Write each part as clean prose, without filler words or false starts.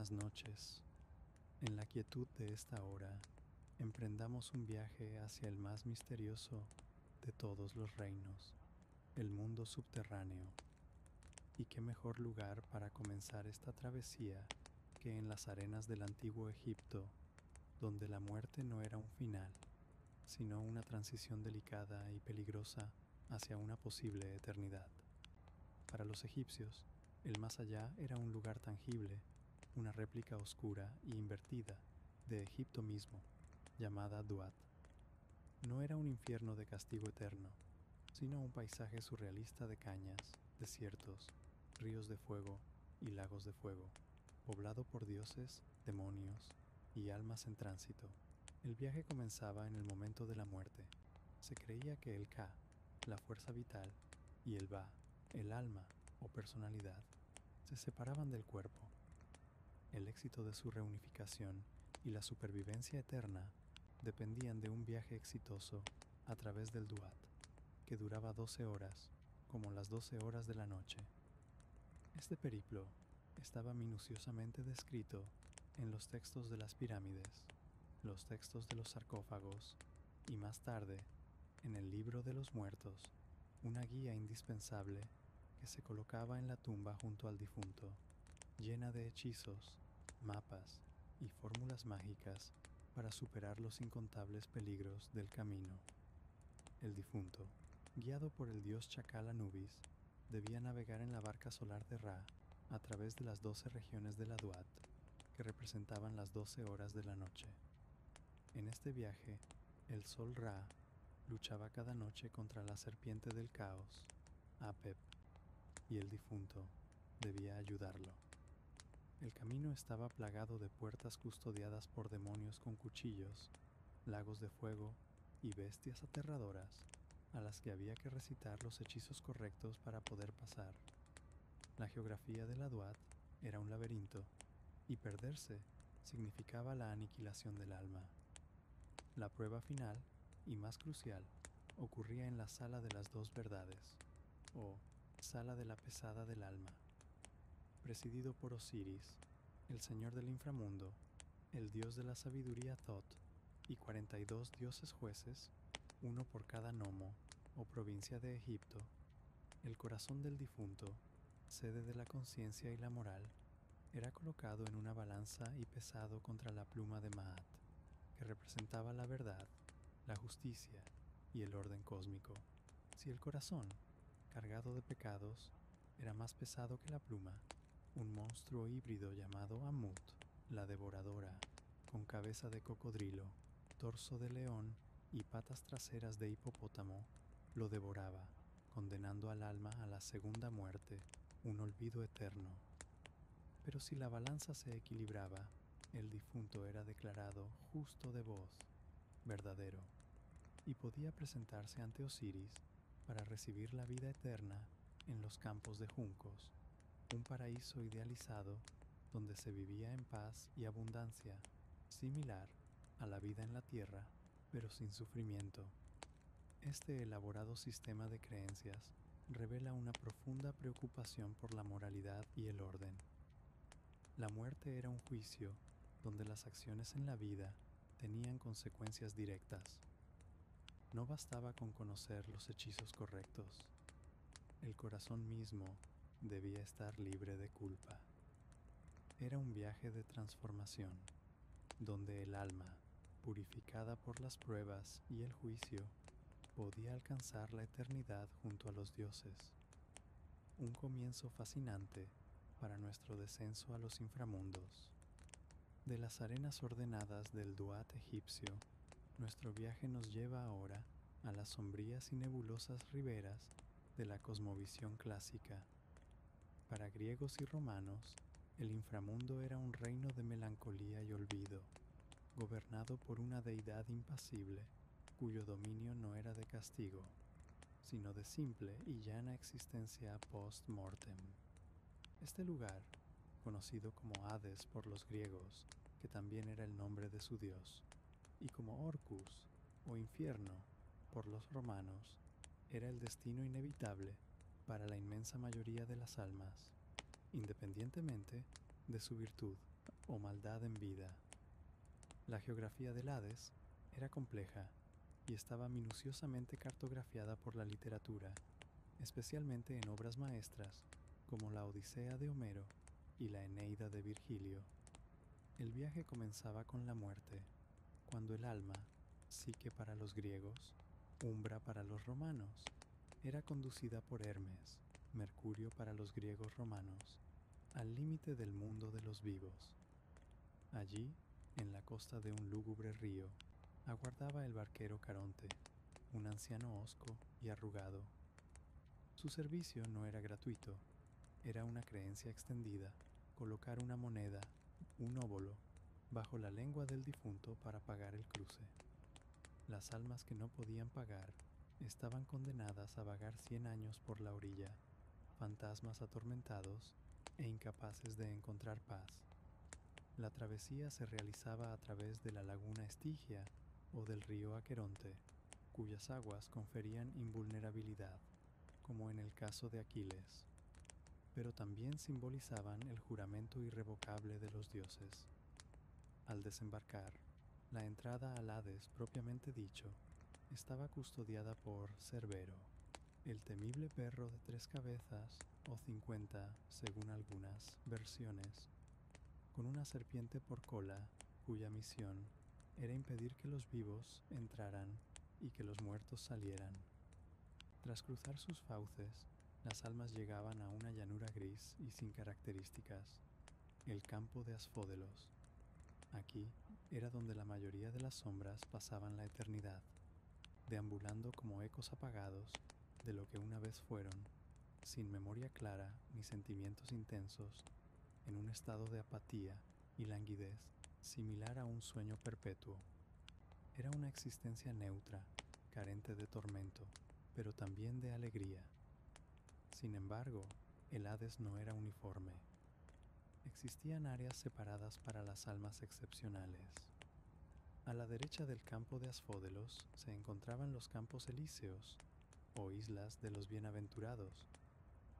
buenas noches. En la quietud de esta hora, emprendamos un viaje hacia el más misterioso de todos los reinos, el mundo subterráneo. Y qué mejor lugar para comenzar esta travesía que en las arenas del antiguo Egipto, donde la muerte no era un final, sino una transición delicada y peligrosa hacia una posible eternidad. Para los egipcios, el más allá era un lugar tangible, una réplica oscura y invertida de Egipto mismo, llamada Duat. No era un infierno de castigo eterno, sino un paisaje surrealista de cañas, desiertos, ríos de fuego y lagos de fuego, poblado por dioses, demonios y almas en tránsito. El viaje comenzaba en el momento de la muerte. Se creía que el Ka, la fuerza vital, y el Ba, el alma o personalidad, se separaban del cuerpo. El éxito de su reunificación y la supervivencia eterna dependían de un viaje exitoso a través del Duat, que duraba 12 horas, como las 12 horas de la noche. Este periplo estaba minuciosamente descrito en los textos de las pirámides, los textos de los sarcófagos y más tarde, en el libro de los muertos, una guía indispensable que se colocaba en la tumba junto al difunto, llena de hechizos, mapas y fórmulas mágicas para superar los incontables peligros del camino. El difunto, guiado por el dios chacal Anubis, debía navegar en la barca solar de Ra a través de las 12 regiones de la Duat, que representaban las 12 horas de la noche. En este viaje, el sol Ra luchaba cada noche contra la serpiente del caos, Apep, y el difunto debía ayudarlo. El camino estaba plagado de puertas custodiadas por demonios con cuchillos, lagos de fuego y bestias aterradoras a las que había que recitar los hechizos correctos para poder pasar. La geografía de la Duat era un laberinto, y perderse significaba la aniquilación del alma. La prueba final, y más crucial, ocurría en la Sala de las Dos Verdades, o Sala de la Pesada del Alma, presidido por Osiris, el señor del inframundo, el dios de la sabiduría Thoth, y 42 dioses jueces, uno por cada nomo o provincia de Egipto. El corazón del difunto, sede de la conciencia y la moral, era colocado en una balanza y pesado contra la pluma de Maat, que representaba la verdad, la justicia y el orden cósmico. Si el corazón, cargado de pecados, era más pesado que la pluma, un monstruo híbrido llamado Amut, la devoradora, con cabeza de cocodrilo, torso de león y patas traseras de hipopótamo, lo devoraba, condenando al alma a la segunda muerte, un olvido eterno. Pero si la balanza se equilibraba, el difunto era declarado justo de voz, verdadero, y podía presentarse ante Osiris para recibir la vida eterna en los campos de juncos, un paraíso idealizado donde se vivía en paz y abundancia, similar a la vida en la tierra, pero sin sufrimiento. Este elaborado sistema de creencias revela una profunda preocupación por la moralidad y el orden. La muerte era un juicio donde las acciones en la vida tenían consecuencias directas. No bastaba con conocer los hechizos correctos. El corazón mismo debía estar libre de culpa. Era un viaje de transformación, donde el alma, purificada por las pruebas y el juicio, podía alcanzar la eternidad junto a los dioses. Un comienzo fascinante para nuestro descenso a los inframundos. De las arenas ordenadas del Duat egipcio, nuestro viaje nos lleva ahora a las sombrías y nebulosas riberas de la cosmovisión clásica. Para griegos y romanos, el inframundo era un reino de melancolía y olvido, gobernado por una deidad impasible, cuyo dominio no era de castigo, sino de simple y llana existencia post-mortem. Este lugar, conocido como Hades por los griegos, que también era el nombre de su dios, y como Orcus, o infierno, por los romanos, era el destino inevitable para la inmensa mayoría de las almas, independientemente de su virtud. o maldad en vida. La geografía del Hades era compleja y estaba minuciosamente cartografiada por la literatura, especialmente en obras maestras como la Odisea de Homero y la Eneida de Virgilio. El viaje comenzaba con la muerte, cuando el alma, psique para los griegos, umbra para los romanos, era conducida por Hermes, Mercurio para los griegos romanos, al límite del mundo de los vivos. Allí, en la costa de un lúgubre río, aguardaba el barquero Caronte, un anciano hosco y arrugado. Su servicio no era gratuito, era una creencia extendida, colocar una moneda, un óbolo, bajo la lengua del difunto para pagar el cruce. Las almas que no podían pagar estaban condenadas a vagar 100 años por la orilla, fantasmas atormentados e incapaces de encontrar paz. La travesía se realizaba a través de la laguna Estigia o del río Aqueronte, cuyas aguas conferían invulnerabilidad, como en el caso de Aquiles, pero también simbolizaban el juramento irrevocable de los dioses. Al desembarcar, la entrada al Hades propiamente dicho estaba custodiada por Cerbero, el temible perro de 3 cabezas o 50 según algunas versiones, con una serpiente por cola cuya misión era impedir que los vivos entraran y que los muertos salieran. Tras cruzar sus fauces, las almas llegaban a una llanura gris y sin características, el campo de Asfódelos. Aquí era donde la mayoría de las sombras pasaban la eternidad, deambulando como ecos apagados de lo que una vez fueron, sin memoria clara ni sentimientos intensos, en un estado de apatía y languidez similar a un sueño perpetuo. Era una existencia neutra, carente de tormento, pero también de alegría. Sin embargo, el Hades no era uniforme. Existían áreas separadas para las almas excepcionales. A la derecha del campo de Asfódelos se encontraban los campos elíseos, o islas de los bienaventurados,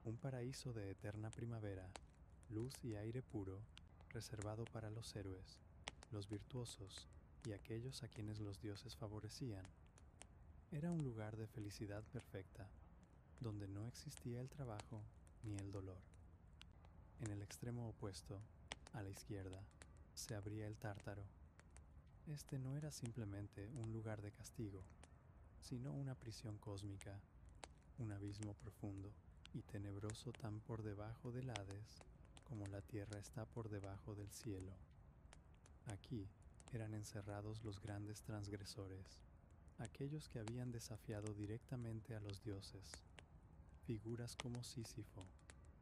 un paraíso de eterna primavera, luz y aire puro, reservado para los héroes, los virtuosos y aquellos a quienes los dioses favorecían. Era un lugar de felicidad perfecta, donde no existía el trabajo ni el dolor. En el extremo opuesto, a la izquierda, se abría el Tártaro. Este no era simplemente un lugar de castigo, sino una prisión cósmica, un abismo profundo y tenebroso tan por debajo del Hades como la tierra está por debajo del cielo. Aquí eran encerrados los grandes transgresores, aquellos que habían desafiado directamente a los dioses, figuras como Sísifo,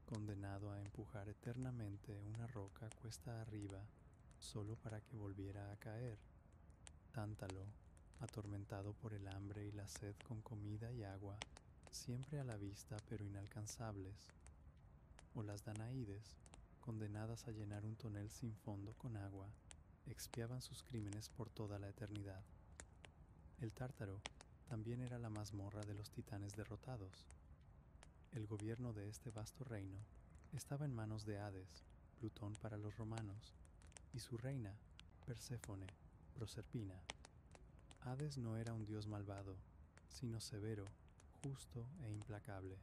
condenado a empujar eternamente una roca cuesta arriba solo para que volviera a caer, Tántalo, atormentado por el hambre y la sed con comida y agua, siempre a la vista pero inalcanzables, o las Danaídes, condenadas a llenar un tonel sin fondo con agua, expiaban sus crímenes por toda la eternidad. El Tártaro también era la mazmorra de los titanes derrotados. El gobierno de este vasto reino estaba en manos de Hades, Plutón para los romanos, y su reina, Perséfone, Proserpina. Hades no era un dios malvado, sino severo, justo e implacable.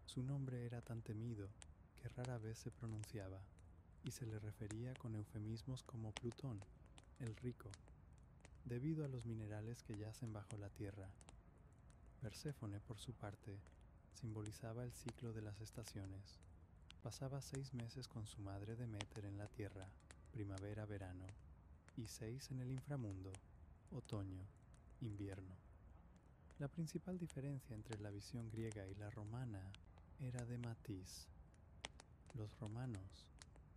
Su nombre era tan temido que rara vez se pronunciaba, y se le refería con eufemismos como Plutón, el rico, debido a los minerales que yacen bajo la tierra. Perséfone, por su parte, simbolizaba el ciclo de las estaciones. Pasaba 6 meses con su madre Deméter en la tierra, primavera-verano, y 6 en el inframundo, otoño, invierno. La principal diferencia entre la visión griega y la romana era de matiz. Los romanos,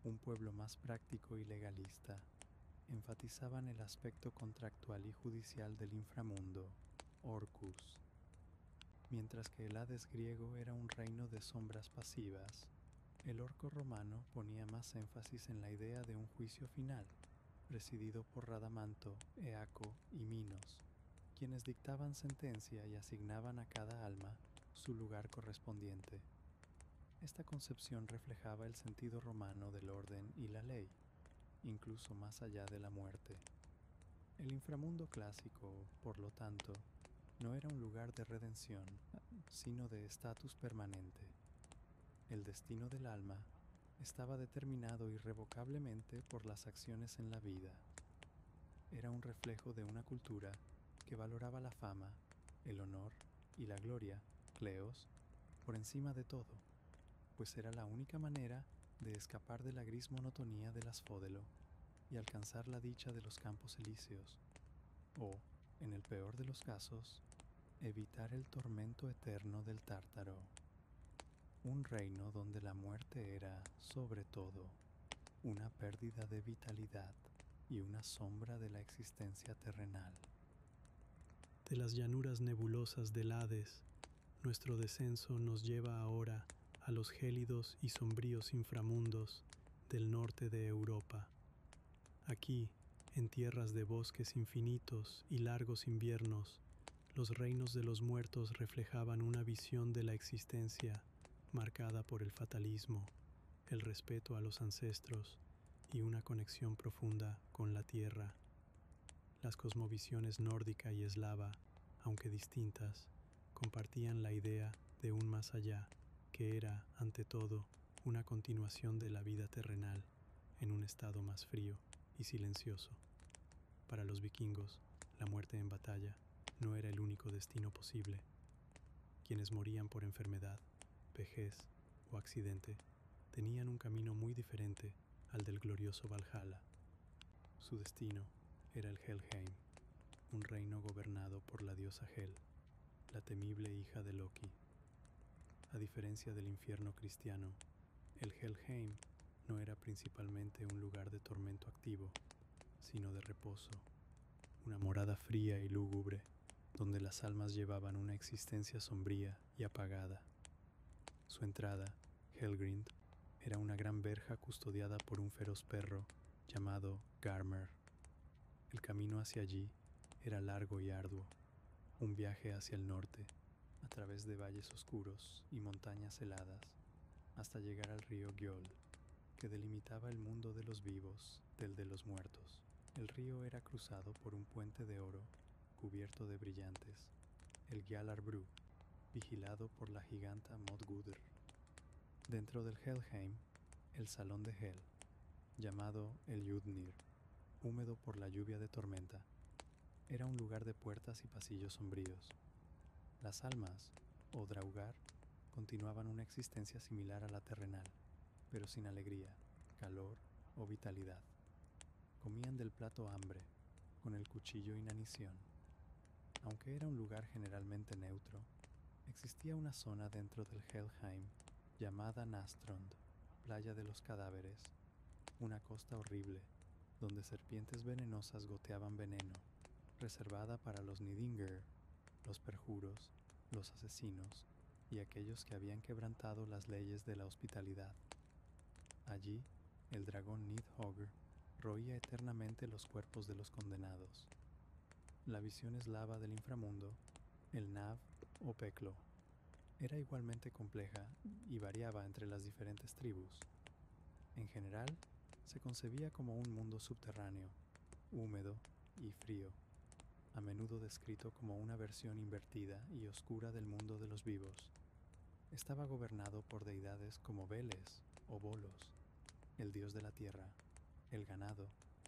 un pueblo más práctico y legalista, enfatizaban el aspecto contractual y judicial del inframundo, Orcus, mientras que el Hades griego era un reino de sombras pasivas. El orco romano ponía más énfasis en la idea de un juicio final, presidido por Radamanto, Eaco y Minos, quienes dictaban sentencia y asignaban a cada alma su lugar correspondiente. Esta concepción reflejaba el sentido romano del orden y la ley. incluso más allá de la muerte. El inframundo clásico, por lo tanto, no era un lugar de redención, sino de estatus permanente. El destino del alma estaba determinado irrevocablemente por las acciones en la vida. Era un reflejo de una cultura que valoraba la fama, el honor y la gloria, kleos, por encima de todo, pues era la única manera de escapar de la gris monotonía del asfódelo y alcanzar la dicha de los campos elíseos, o, en el peor de los casos, evitar el tormento eterno del Tártaro. Un reino donde la muerte era, sobre todo, una pérdida de vitalidad y una sombra de la existencia terrenal. De las llanuras nebulosas del Hades, nuestro descenso nos lleva ahora a los gélidos y sombríos inframundos del norte de Europa. Aquí, en tierras de bosques infinitos y largos inviernos, los reinos de los muertos reflejaban una visión de la existencia marcada por el fatalismo, el respeto a los ancestros y una conexión profunda con la tierra. Las cosmovisiones nórdica y eslava, aunque distintas, compartían la idea de un más allá, que era, ante todo, una continuación de la vida terrenal, en un estado más frío y silencioso. Para los vikingos, la muerte en batalla no era el único destino posible. Quienes morían por enfermedad, vejez o accidente tenían un camino muy diferente al del glorioso Valhalla. Su destino era el Helheim, un reino gobernado por la diosa Hel, la temible hija de Loki. A diferencia del infierno cristiano, el Helheim no era principalmente un lugar de tormento activo, sino de reposo, una morada fría y lúgubre, donde las almas llevaban una existencia sombría y apagada. Su entrada, Helgrind, era una gran verja custodiada por un feroz perro llamado Garmer. El camino hacia allí era largo y arduo, un viaje hacia el norte, a través de valles oscuros y montañas heladas, hasta llegar al río Gjöll, que delimitaba el mundo de los vivos del de los muertos. El río era cruzado por un puente de oro cubierto de brillantes, el Gjallarbrú, vigilado por la giganta Modgudr. Dentro del Helheim, el salón de Hel, llamado el Judnir, húmedo por la lluvia de tormenta, era un lugar de puertas y pasillos sombríos. Las almas, o Draugar, continuaban una existencia similar a la terrenal, pero sin alegría, calor o vitalidad. Comían del plato hambre, con el cuchillo inanición. Aunque era un lugar generalmente neutro, existía una zona dentro del Helheim llamada Nastrond, playa de los cadáveres, una costa horrible, donde serpientes venenosas goteaban veneno, reservada para los Nidingr, los perjuros, los asesinos y aquellos que habían quebrantado las leyes de la hospitalidad. Allí, el dragón Nidhogr roía eternamente los cuerpos de los condenados. La visión eslava del inframundo, el Nav o Peklo, era igualmente compleja y variaba entre las diferentes tribus. En general, se concebía como un mundo subterráneo, húmedo y frío, a menudo descrito como una versión invertida y oscura del mundo de los vivos. Estaba gobernado por deidades como Veles o Volos, el dios de la tierra, el ganado,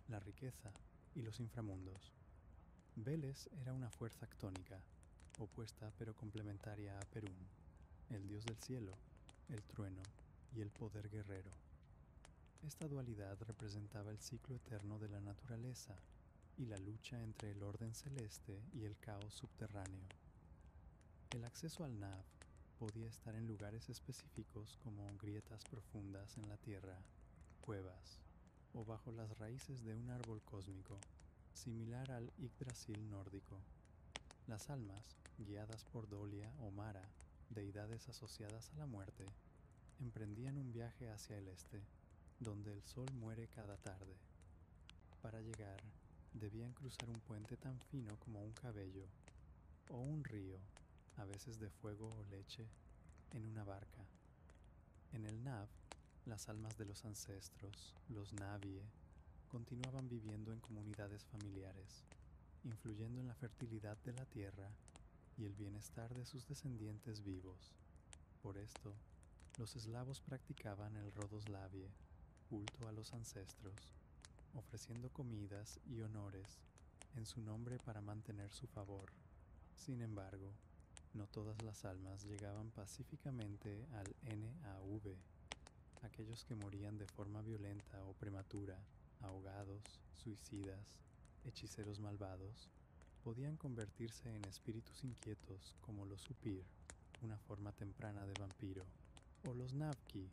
la riqueza y los inframundos. Veles era una fuerza actónica, opuesta pero complementaria a Perún, el dios del cielo, el trueno y el poder guerrero. Esta dualidad representaba el ciclo eterno de la naturaleza y la lucha entre el orden celeste y el caos subterráneo. El acceso al Nav podía estar en lugares específicos como grietas profundas en la tierra, cuevas, o bajo las raíces de un árbol cósmico, similar al Yggdrasil nórdico. Las almas, guiadas por Dolia o Mara, deidades asociadas a la muerte, emprendían un viaje hacia el este, donde el sol muere cada tarde. Para llegar, debían cruzar un puente tan fino como un cabello, o un río, a veces de fuego o leche, en una barca. En el Nav, las almas de los ancestros, los Navie, continuaban viviendo en comunidades familiares, influyendo en la fertilidad de la tierra y el bienestar de sus descendientes vivos. Por esto, los eslavos practicaban el rodoslavie, culto a los ancestros, ofreciendo comidas y honores en su nombre para mantener su favor. Sin embargo, no todas las almas llegaban pacíficamente al NAV. Aquellos que morían de forma violenta o prematura, ahogados, suicidas, hechiceros malvados, podían convertirse en espíritus inquietos como los Upir, una forma temprana de vampiro, o los Navki,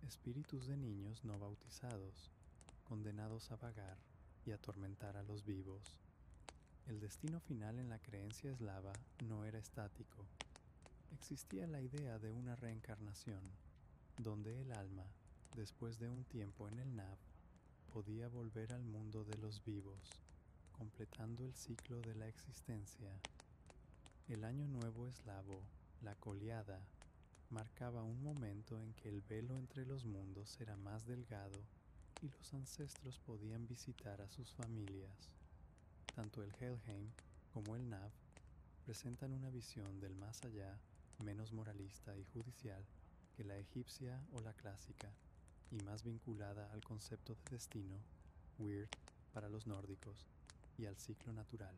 espíritus de niños no bautizados, condenados a vagar y atormentar a los vivos. El destino final en la creencia eslava no era estático. Existía la idea de una reencarnación, donde el alma, después de un tiempo en el Nav, podía volver al mundo de los vivos, completando el ciclo de la existencia. El Año Nuevo eslavo, la Koliada, marcaba un momento en que el velo entre los mundos era más delgado y los ancestros podían visitar a sus familias. Tanto el Helheim como el Nav presentan una visión del más allá menos moralista y judicial que la egipcia o la clásica, y más vinculada al concepto de destino, Weird, para los nórdicos, y al ciclo natural.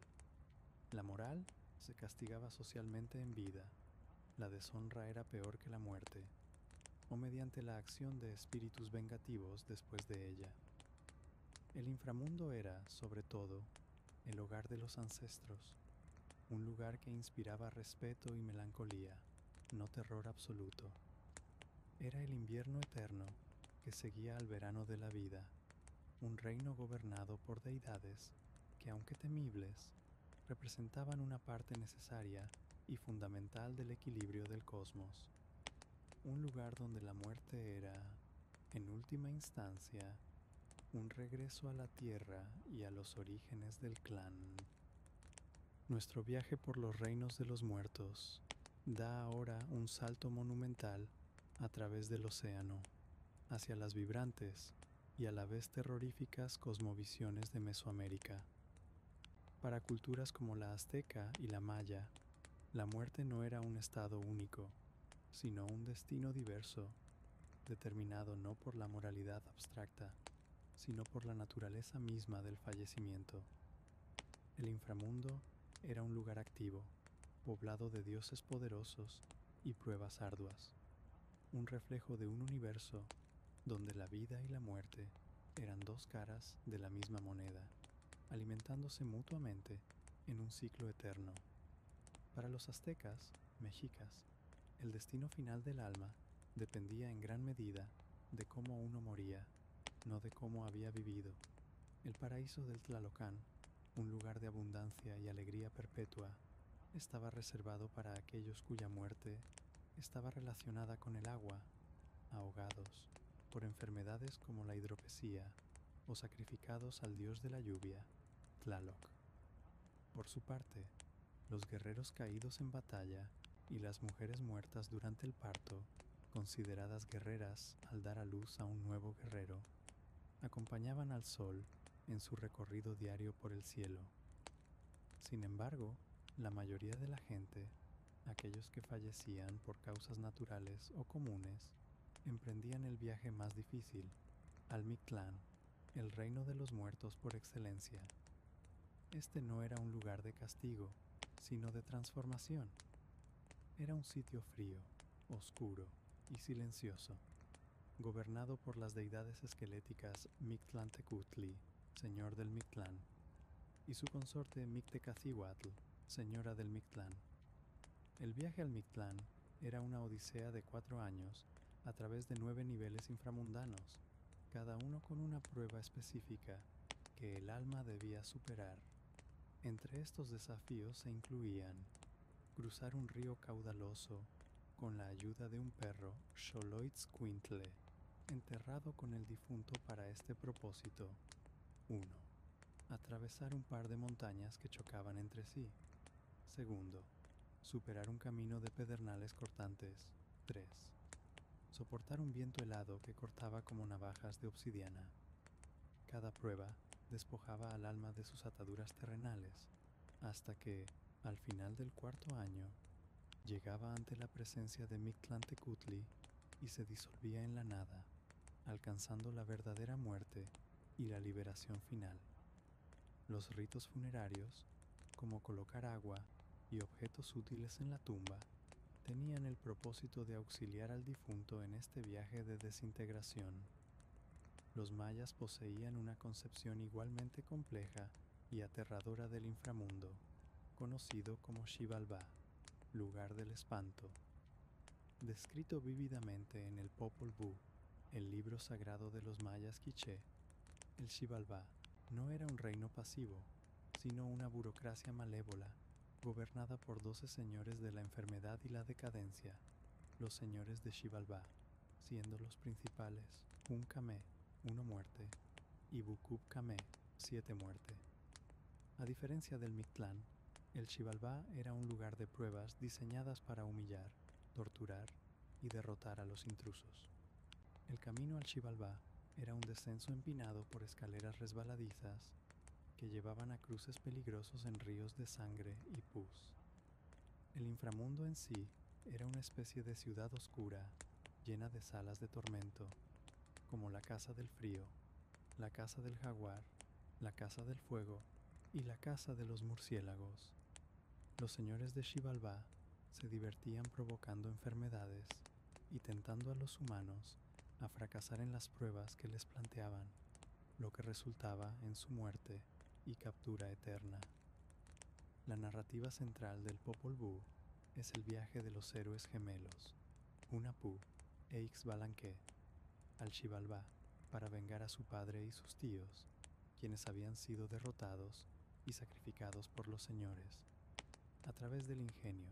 La moral se castigaba socialmente en vida, la deshonra era peor que la muerte, o mediante la acción de espíritus vengativos después de ella. El inframundo era, sobre todo, el hogar de los ancestros, un lugar que inspiraba respeto y melancolía, no terror absoluto. Era el invierno eterno que seguía al verano de la vida, un reino gobernado por deidades que, aunque temibles, representaban una parte necesaria y fundamental del equilibrio del cosmos. Un lugar donde la muerte era, en última instancia, un regreso a la tierra y a los orígenes del clan. Nuestro viaje por los reinos de los muertos da ahora un salto monumental a través del océano, hacia las vibrantes y a la vez terroríficas cosmovisiones de Mesoamérica. Para culturas como la azteca y la maya, la muerte no era un estado único, sino un destino diverso, determinado no por la moralidad abstracta, sino por la naturaleza misma del fallecimiento. El inframundo era un lugar activo, poblado de dioses poderosos y pruebas arduas, un reflejo de un universo donde la vida y la muerte eran dos caras de la misma moneda, alimentándose mutuamente en un ciclo eterno. Para los aztecas, mexicas, el destino final del alma dependía en gran medida de cómo uno moría, no de cómo había vivido. El paraíso del Tlalocán, un lugar de abundancia y alegría perpetua, estaba reservado para aquellos cuya muerte estaba relacionada con el agua, ahogados por enfermedades como la hidropesía o sacrificados al dios de la lluvia, Tlaloc. Por su parte, los guerreros caídos en batalla y las mujeres muertas durante el parto, consideradas guerreras al dar a luz a un nuevo guerrero, acompañaban al sol en su recorrido diario por el cielo. Sin embargo, la mayoría de la gente, aquellos que fallecían por causas naturales o comunes, emprendían el viaje más difícil, al Mictlán, el reino de los muertos por excelencia. Este no era un lugar de castigo, sino de transformación. Era un sitio frío, oscuro y silencioso, gobernado por las deidades esqueléticas Mictlantecutli, señor del Mictlán, y su consorte Mictecacihuatl, señora del Mictlán. El viaje al Mictlán era una odisea de 4 años a través de 9 niveles inframundanos, cada uno con una prueba específica que el alma debía superar. Entre estos desafíos se incluían cruzar un río caudaloso con la ayuda de un perro Xoloitzcuintle, enterrado con el difunto para este propósito. 1. Atravesar un par de montañas que chocaban entre sí. 2. Superar un camino de pedernales cortantes. 3. Soportar un viento helado que cortaba como navajas de obsidiana. Cada prueba despojaba al alma de sus ataduras terrenales, hasta que, al final del cuarto año, llegaba ante la presencia de Mictlantecutli y se disolvía en la nada, alcanzando la verdadera muerte y la liberación final. Los ritos funerarios, como colocar agua y objetos útiles en la tumba, tenían el propósito de auxiliar al difunto en este viaje de desintegración. Los mayas poseían una concepción igualmente compleja y aterradora del inframundo, conocido como Xibalbá, lugar del espanto. Descrito vívidamente en el Popol Vuh, el libro sagrado de los mayas quiché, el Xibalbá no era un reino pasivo, sino una burocracia malévola, gobernada por 12 señores de la enfermedad y la decadencia, los señores de Xibalbá, siendo los principales Hun-Camé, 1 muerte, y Bukub-Camé, 7 muerte. A diferencia del Mictlán, el Xibalbá era un lugar de pruebas diseñadas para humillar, torturar y derrotar a los intrusos. El camino al Xibalbá era un descenso empinado por escaleras resbaladizas que llevaban a cruces peligrosos en ríos de sangre y pus. El inframundo en sí era una especie de ciudad oscura llena de salas de tormento, como la casa del frío, la casa del jaguar, la casa del fuego y la casa de los murciélagos. Los señores de Xibalbá se divertían provocando enfermedades y tentando a los humanos a fracasar en las pruebas que les planteaban, lo que resultaba en su muerte y captura eterna. La narrativa central del Popol Vuh es el viaje de los héroes gemelos, Hunahpu e Ixbalanque, al Xibalbá para vengar a su padre y sus tíos, quienes habían sido derrotados y sacrificados por los señores. A través del ingenio,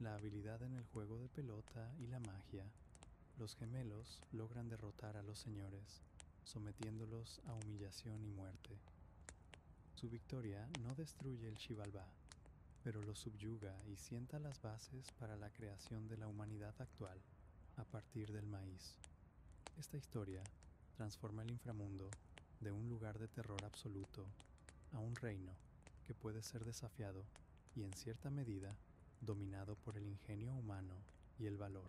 la habilidad en el juego de pelota y la magia, los gemelos logran derrotar a los señores, sometiéndolos a humillación y muerte. Su victoria no destruye el Xibalbá, pero lo subyuga y sienta las bases para la creación de la humanidad actual, a partir del maíz. Esta historia transforma el inframundo de un lugar de terror absoluto a un reino que puede ser desafiado y, en cierta medida, dominado por el ingenio humano y el valor.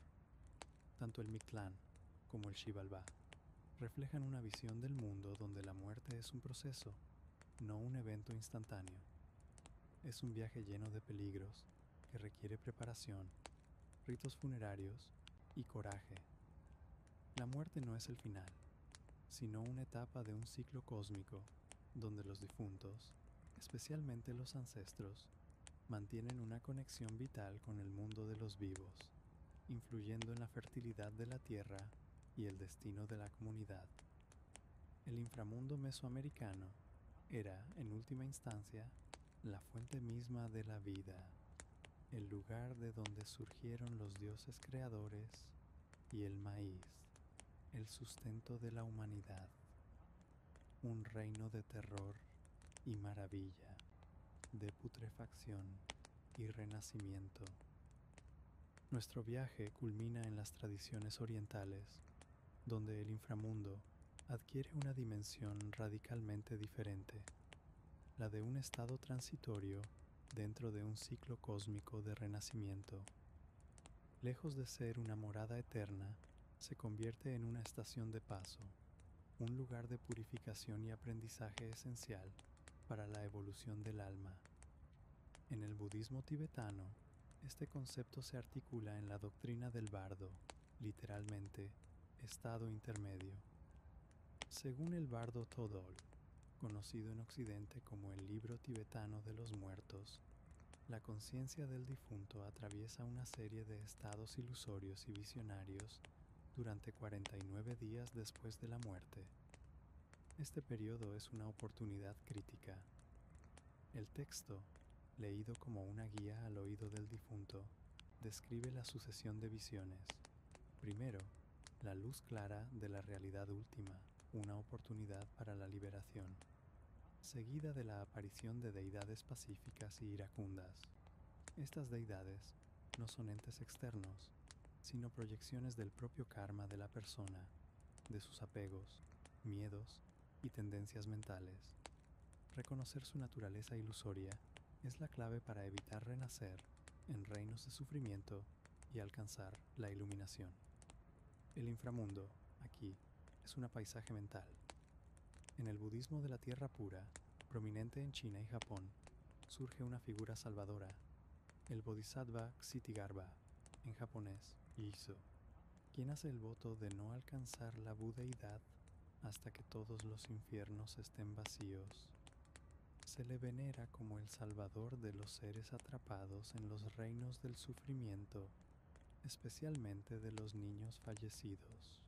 Tanto el Mictlán como el Xibalbá reflejan una visión del mundo donde la muerte es un proceso, no un evento instantáneo. Es un viaje lleno de peligros que requiere preparación, ritos funerarios y coraje. La muerte no es el final, sino una etapa de un ciclo cósmico donde los difuntos, especialmente los ancestros, mantienen una conexión vital con el mundo de los vivos, influyendo en la fertilidad de la tierra y el destino de la comunidad. El inframundo mesoamericano era, en última instancia, la fuente misma de la vida, el lugar de donde surgieron los dioses creadores y el maíz, el sustento de la humanidad, un reino de terror y maravilla, de putrefacción y renacimiento. Nuestro viaje culmina en las tradiciones orientales, donde el inframundo adquiere una dimensión radicalmente diferente, la de un estado transitorio dentro de un ciclo cósmico de renacimiento. Lejos de ser una morada eterna, se convierte en una estación de paso, un lugar de purificación y aprendizaje esencial para la evolución del alma. En el budismo tibetano, este concepto se articula en la doctrina del bardo, literalmente, estado intermedio. Según el bardo Todol, conocido en Occidente como el libro tibetano de los muertos, la conciencia del difunto atraviesa una serie de estados ilusorios y visionarios durante 49 días después de la muerte. Este periodo es una oportunidad crítica. El texto, leído como una guía al oído del difunto, describe la sucesión de visiones. Primero, la luz clara de la realidad última, una oportunidad para la liberación, seguida de la aparición de deidades pacíficas y iracundas. Estas deidades no son entes externos, sino proyecciones del propio karma de la persona, de sus apegos, miedos y tendencias mentales. Reconocer su naturaleza ilusoria es la clave para evitar renacer en reinos de sufrimiento y alcanzar la iluminación. El inframundo, aquí, es un paisaje mental. En el budismo de la tierra pura, prominente en China y Japón, surge una figura salvadora, el Bodhisattva Ksitigarbha, en japonés, Yiso, quien hace el voto de no alcanzar la budeidad hasta que todos los infiernos estén vacíos. Se le venera como el salvador de los seres atrapados en los reinos del sufrimiento, especialmente de los niños fallecidos.